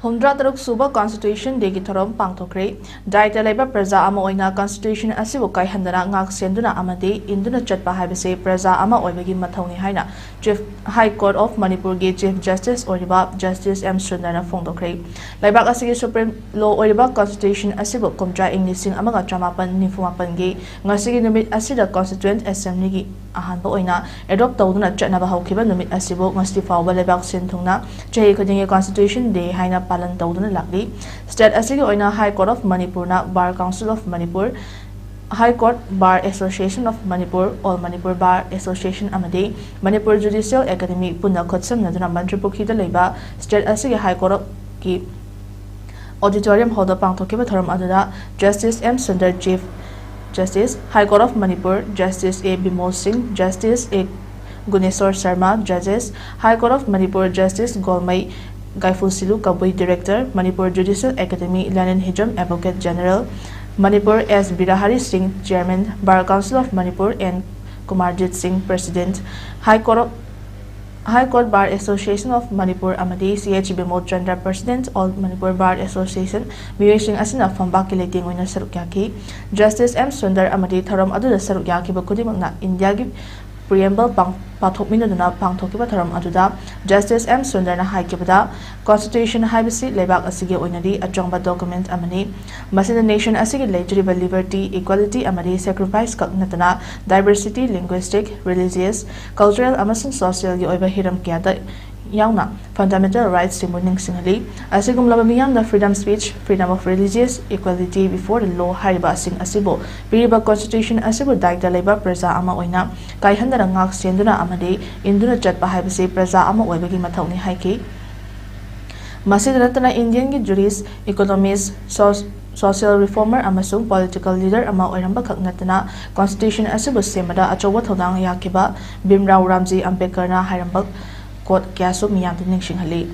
Humdra suba Constitution Day thouram pangthokkhre daita leba praja ama oina Constitution asibu kai handana ngak senduna amade induna chatpa haibase praja ama oibagi mathauni haina Chief High Court of Manipur ge Chief Justice Oriba Justice M Sundana phongdokhre laibak asigi Supreme Law Oriba Constitution asibu komtra inglising amaga tramapan nifumapan ge ngasigi numit asida Constituent Assembly gi ahanba oina adopt tawduna chatnaba hawkiba numit asibu ngasti fawba laibak sinthungna chahi khadinge Constitution Day haina palan tawduna lakli state asigi oina High Court of Manipur na Bar Council of Manipur High Court Bar Association of Manipur All Manipur Bar Association amade Manipur Judicial Academy punna khotsam naduna Manipur da leiba state asigi High Court ki auditorium hall da pangthokkiba thoram aduda Justice M Sundar Chief Justice High Court of Manipur Justice A Bimol Singh Justice A Guneswar Sharma Judges High Court of Manipur Justice Golmai Gaifu Silu Kabui Director Manipur Judicial Academy Lenin Hijam Advocate General Manipur S. Birahari Singh Chairman Bar Council of Manipur and Kumarjit Singh President High Court Bar Association of Manipur Amadi CH Bimod Chandra President All Manipur Bar Association Miyoy Singh asina fambaki leiting oina sarukyaki Justice M Sundar Amadi tharam aduda sarukyaki bakudimangna India gi preamble pathokminaduna pangthokkiba tharam aduda Justice M Sundar na haikibada Constitution haibasi lebak asigi oinadi achongba document amani masina nation asigi leitriba liberty equality amadi sacrifice kaknatana diversity linguistic religious cultural amasung social gi oiba hiram kyada yauna fundamental rights simuning singali asigum labamiyam da freedom speech freedom of religious equality before the law hariba sing asibo piriba constitution asibo daita leba praja ama oina kai handara ngak senduna amade induna chatpa haibase praja ama oibagi mathawni haiki Masidanatana Indian gi jurist economist social reformer amasung political leader ama oiramba khaknatana constitution asibo semada achowa thodang yakiba Bimrao Ramji Ambedkar na hairambak Court Kiasu Miyam Ningshinghali